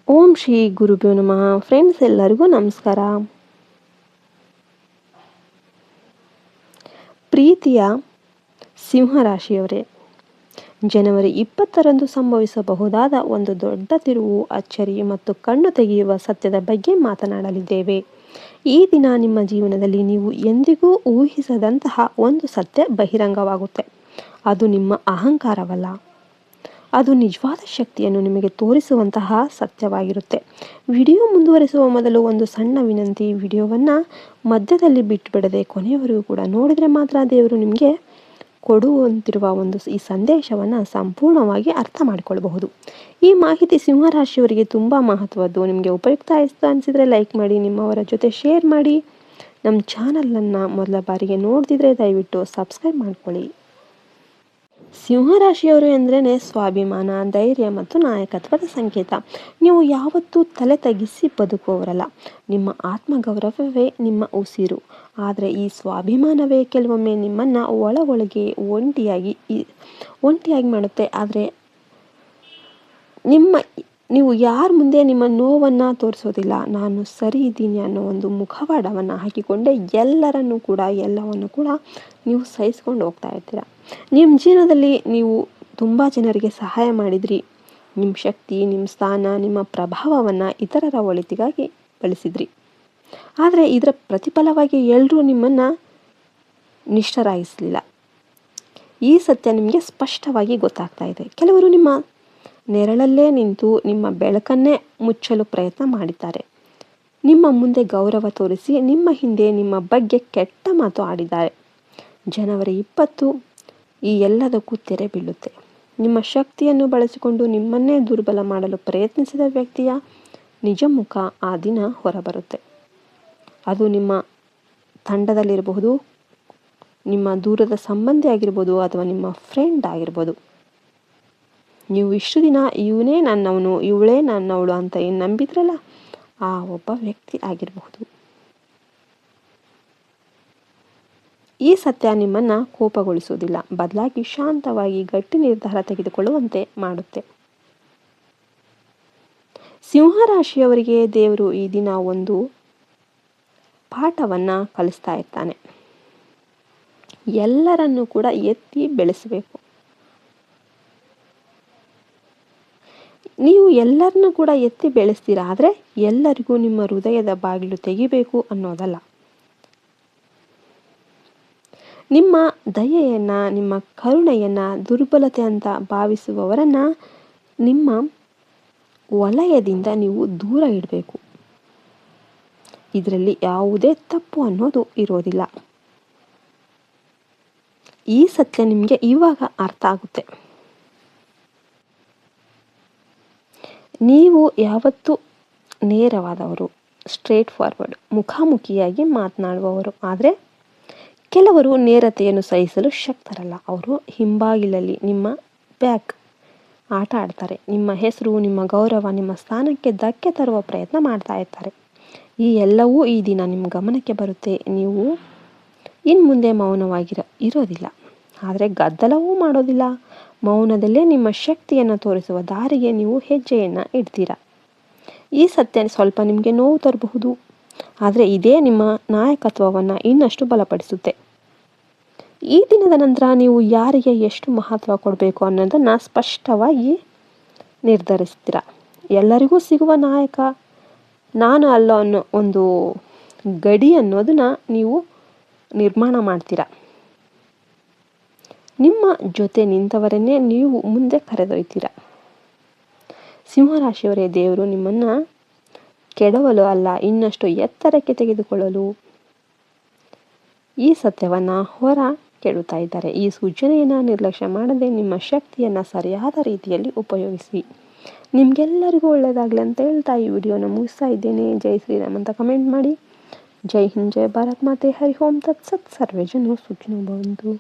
ಓಂ ಶ್ರೀ ಗುರುಭ್ಯೋ ನಮಃ. ಫ್ರೆಂಡ್ಸ್, ಎಲ್ಲರಿಗೂ ನಮಸ್ಕಾರ. ಪ್ರೀತಿಯ ಸಿಂಹರಾಶಿಯವರೇ, ಜನವರಿ 20ರಂದು ಸಂಭವಿಸಬಹುದಾದ ಒಂದು ದೊಡ್ಡ ತಿರುವು, ಅಚ್ಚರಿ ಮತ್ತು ಕಣ್ಣು ತೆಗೆಯುವ ಸತ್ಯದ ಬಗ್ಗೆ ಮಾತನಾಡಲಿದ್ದೇವೆ. ಈ ದಿನ ನಿಮ್ಮ ಜೀವನದಲ್ಲಿ ನೀವು ಎಂದಿಗೂ ಊಹಿಸದಂತಹ ಒಂದು ಸತ್ಯ ಬಹಿರಂಗವಾಗುತ್ತೆ. ಅದು ನಿಮ್ಮ ಅಹಂಕಾರವಲ್ಲ, ಅದು ನಿಜವಾದ ಶಕ್ತಿಯನ್ನು ನಿಮಗೆ ತೋರಿಸುವಂತಹ ಸತ್ಯವಾಗಿರುತ್ತೆ. ವಿಡಿಯೋ ಮುಂದುವರಿಸುವ ಮೊದಲು ಒಂದು ಸಣ್ಣ ವಿನಂತಿ: ವಿಡಿಯೋವನ್ನು ಮಧ್ಯದಲ್ಲಿ ಬಿಟ್ಟುಬಿಡದೆ ಕೊನೆಯವರೆಗೂ ಕೂಡ ನೋಡಿದರೆ ಮಾತ್ರ ದೇವರು ನಿಮಗೆ ಕೊಡುವಂತಿರುವ ಈ ಸಂದೇಶವನ್ನು ಸಂಪೂರ್ಣವಾಗಿ ಅರ್ಥ ಮಾಡಿಕೊಳ್ಳಬಹುದು. ಈ ಮಾಹಿತಿ ಸಿಂಹರಾಶಿಯವರಿಗೆ ತುಂಬ ಮಹತ್ವದ್ದು. ನಿಮಗೆ ಉಪಯುಕ್ತ ಅನಿಸಿದರೆ ಲೈಕ್ ಮಾಡಿ, ನಿಮ್ಮವರ ಜೊತೆ ಶೇರ್ ಮಾಡಿ. ನಮ್ಮ ಚಾನಲನ್ನು ಮೊದಲ ಬಾರಿಗೆ ನೋಡ್ತಿದ್ರೆ ದಯವಿಟ್ಟು ಸಬ್ಸ್ಕ್ರೈಬ್ ಮಾಡ್ಕೊಳ್ಳಿ. ಸಿಂಹರಾಶಿಯವರು ಎಂದ್ರೇ ಸ್ವಾಭಿಮಾನ, ಧೈರ್ಯ ಮತ್ತು ನಾಯಕತ್ವದ ಸಂಕೇತ. ನೀವು ಯಾವತ್ತೂ ತಲೆ ತಗ್ಗಿಸಿ ಬದುಕುವವರಲ್ಲ. ನಿಮ್ಮ ಆತ್ಮಗೌರವವೇ ನಿಮ್ಮ ಉಸಿರು. ಆದರೆ ಈ ಸ್ವಾಭಿಮಾನವೇ ಕೆಲವೊಮ್ಮೆ ನಿಮ್ಮನ್ನು ಒಳಗೊಳಗೆ ಒಂಟಿಯಾಗಿ ಮಾಡುತ್ತೆ. ಆದರೆ ನೀವು ಯಾರ ಮುಂದೆ ನಿಮ್ಮ ನೋವನ್ನು ತೋರಿಸೋದಿಲ್ಲ. ನಾನು ಸರಿ ಇದ್ದೀನಿ ಅನ್ನೋ ಒಂದು ಮುಖವಾಡವನ್ನು ಹಾಕಿಕೊಂಡೆ ಎಲ್ಲವನ್ನು ಕೂಡ ನೀವು ಸಹಿಸ್ಕೊಂಡು ಹೋಗ್ತಾ ಇರ್ತೀರ. ನಿಮ್ಮ ಜೀವನದಲ್ಲಿ ನೀವು ತುಂಬ ಜನರಿಗೆ ಸಹಾಯ ಮಾಡಿದ್ರಿ. ನಿಮ್ಮ ಶಕ್ತಿ, ನಿಮ್ಮ ಸ್ಥಾನ, ನಿಮ್ಮ ಪ್ರಭಾವವನ್ನು ಇತರರ ಒಳಿತಿಗಾಗಿ ಬಳಸಿದ್ರಿ. ಆದರೆ ಇದರ ಪ್ರತಿಫಲವಾಗಿ ಎಲ್ಲರೂ ನಿಮ್ಮನ್ನು ನಿಷ್ಠರಾಗಿಸಲಿಲ್ಲ. ಈ ಸತ್ಯ ನಿಮಗೆ ಸ್ಪಷ್ಟವಾಗಿ ಗೊತ್ತಾಗ್ತಾ ಇದೆ. ಕೆಲವರು ನಿಮ್ಮ ನೆರಳಲ್ಲೇ ನಿಂತು ನಿಮ್ಮ ಬೆಳಕನ್ನೇ ಮುಚ್ಚಲು ಪ್ರಯತ್ನ ಮಾಡಿದ್ದಾರೆ. ನಿಮ್ಮ ಮುಂದೆ ಗೌರವ ತೋರಿಸಿ ನಿಮ್ಮ ಹಿಂದೆ ನಿಮ್ಮ ಬಗ್ಗೆ ಕೆಟ್ಟ ಮಾತು ಆಡಿದ್ದಾರೆ. ಜನವರಿ 20 ಈ ಎಲ್ಲದಕ್ಕೂ ತೆರೆ ಬೀಳುತ್ತೆ. ನಿಮ್ಮ ಶಕ್ತಿಯನ್ನು ಬಳಸಿಕೊಂಡು ನಿಮ್ಮನ್ನೇ ದುರ್ಬಲ ಮಾಡಲು ಪ್ರಯತ್ನಿಸಿದ ವ್ಯಕ್ತಿಯ ನಿಜ ಮುಖ ಆ ದಿನ ಹೊರಬರುತ್ತೆ. ಅದು ನಿಮ್ಮ ತಂಡದಲ್ಲಿರಬಹುದು, ನಿಮ್ಮ ದೂರದ ಸಂಬಂಧಿ ಆಗಿರ್ಬೋದು, ಅಥವಾ ನಿಮ್ಮ ಫ್ರೆಂಡ್ ಆಗಿರ್ಬೋದು. ನೀವು ಇಷ್ಟು ದಿನ ಇವನೇ ನನ್ನವನು, ಇವಳೇ ನನ್ನವಳು ಅಂತ ಏನು ನಂಬಿದ್ರಲ್ಲ, ಆ ಒಬ್ಬ ವ್ಯಕ್ತಿ ಆಗಿರಬಹುದು. ಈ ಸತ್ಯ ನಿಮ್ಮನ್ನು ಕೋಪಗೊಳಿಸುವುದಿಲ್ಲ, ಬದಲಾಗಿ ಶಾಂತವಾಗಿ ಗಟ್ಟಿ ನಿರ್ಧಾರ ತೆಗೆದುಕೊಳ್ಳುವಂತೆ ಮಾಡುತ್ತೆ. ಸಿಂಹರಾಶಿಯವರಿಗೆ ದೇವರು ಈ ದಿನ ಒಂದು ಪಾಠವನ್ನು ಕಲಿಸ್ತಾ ಇರ್ತಾನೆ. ಎಲ್ಲರನ್ನೂ ಕೂಡ ಎತ್ತಿ ಬೆಳೆಸಬೇಕು. ನೀವು ಎಲ್ಲರನ್ನೂ ಕೂಡ ಎತ್ತಿ ಬೆಳೆಸ್ತೀರಾ, ಆದರೆ ಎಲ್ಲರಿಗೂ ನಿಮ್ಮ ಹೃದಯದ ಬಾಗಿಲು ತೆಗಿಬೇಕು ಅನ್ನೋದಲ್ಲ. ನಿಮ್ಮ ದಯೆಯನ್ನು, ನಿಮ್ಮ ಕರುಣೆಯನ್ನು ದುರ್ಬಲತೆ ಅಂತ ಭಾವಿಸುವವರನ್ನು ನಿಮ್ಮ ವಲಯದಿಂದ ನೀವು ದೂರ ಇಡಬೇಕು. ಇದರಲ್ಲಿ ಯಾವುದೇ ತಪ್ಪು ಅನ್ನೋದು ಇರೋದಿಲ್ಲ. ಈ ಸತ್ಯ ನಿಮಗೆ ಇವಾಗ ಅರ್ಥ ಆಗುತ್ತೆ. ನೀವು ಯಾವತ್ತೂ ನೇರವಾದವರು, ಸ್ಟ್ರೇಟ್ ಫಾರ್ವರ್ಡ್, ಮುಖಾಮುಖಿಯಾಗಿ ಮಾತನಾಡುವವರು. ಆದರೆ ಕೆಲವರು ನೇರತೆಯನ್ನು ಸಹಿಸಲು ಶಕ್ತರಲ್ಲ. ಅವರು ಹಿಂಬಾಗಿಲಲ್ಲಿ ನಿಮ್ಮ ಬ್ಯಾಕ್ ಆಟ ಆಡ್ತಾರೆ. ನಿಮ್ಮ ಹೆಸರು, ನಿಮ್ಮ ಗೌರವ, ನಿಮ್ಮ ಸ್ಥಾನಕ್ಕೆ ಧಕ್ಕೆ ತರುವ ಪ್ರಯತ್ನ ಮಾಡ್ತಾ ಇರ್ತಾರೆ. ಈ ಎಲ್ಲವೂ ಈ ದಿನ ನಿಮ್ಮ ಗಮನಕ್ಕೆ ಬರುತ್ತೆ. ನೀವು ಇನ್ನು ಮುಂದೆ ಇರೋದಿಲ್ಲ, ಆದರೆ ಗದ್ದಲವೂ ಮಾಡೋದಿಲ್ಲ. ಮೌನದಲ್ಲೇ ನಿಮ್ಮ ಶಕ್ತಿಯನ್ನು ತೋರಿಸುವ ದಾರಿಗೆ ನೀವು ಹೆಜ್ಜೆಯನ್ನು ಇಡ್ತೀರಾ. ಈ ಸತ್ಯ ಸ್ವಲ್ಪ ನಿಮಗೆ ನೋವು ತರಬಹುದು, ಆದರೆ ಇದೇ ನಿಮ್ಮ ನಾಯಕತ್ವವನ್ನು ಇನ್ನಷ್ಟು ಬಲಪಡಿಸುತ್ತೆ. ಈ ದಿನದ ನಂತರ ನೀವು ಯಾರಿಗೆ ಎಷ್ಟು ಮಹತ್ವ ಕೊಡಬೇಕು ಅನ್ನೋದನ್ನು ಸ್ಪಷ್ಟವಾಗಿ ನಿರ್ಧರಿಸ್ತೀರ. ಎಲ್ಲರಿಗೂ ಸಿಗುವ ನಾಯಕ ನಾನು ಅಲ್ಲ ಅನ್ನೋ ಒಂದು ಗಡಿ ಅನ್ನೋದನ್ನು ನೀವು ನಿರ್ಮಾಣ ಮಾಡ್ತೀರಾ. ನಿಮ್ಮ ಜೊತೆ ನಿಂತವರನ್ನೇ ನೀವು ಮುಂದೆ ಕರೆದೊಯ್ತೀರ. ಸಿಂಹರಾಶಿಯವರೇ, ದೇವರು ನಿಮ್ಮನ್ನು ಕೆಡವಲು ಅಲ್ಲ, ಇನ್ನಷ್ಟು ಎತ್ತರಕ್ಕೆ ತೆಗೆದುಕೊಳ್ಳಲು ಈ ಸತ್ಯವನ್ನು ಹೊರ ಕೆಡುತ್ತಾ ಇದ್ದಾರೆ. ಈ ಸೂಚನೆಯನ್ನು ನಿರ್ಲಕ್ಷ್ಯ ಮಾಡದೆ ನಿಮ್ಮ ಶಕ್ತಿಯನ್ನು ಸರಿಯಾದ ರೀತಿಯಲ್ಲಿ ಉಪಯೋಗಿಸಿ. ನಿಮಗೆಲ್ಲರಿಗೂ ಒಳ್ಳೆಯದಾಗಲಿ ಅಂತ ಹೇಳ್ತಾ ಈ ವಿಡಿಯೋನ ಮುಗಿಸ್ತಾ ಇದ್ದೇನೆ. ಜೈ ಶ್ರೀರಾಮ್ ಅಂತ ಕಮೆಂಟ್ ಮಾಡಿ. ಜೈ ಹಿಂದ್, ಜೈ ಭಾರತ್ ಮಾತೆ, ಹರಿ ಓಂ ತತ್ಸತ್. ಸರ್ವೇ ಜನ ಸುಖಿನೋ ಭವಂತು.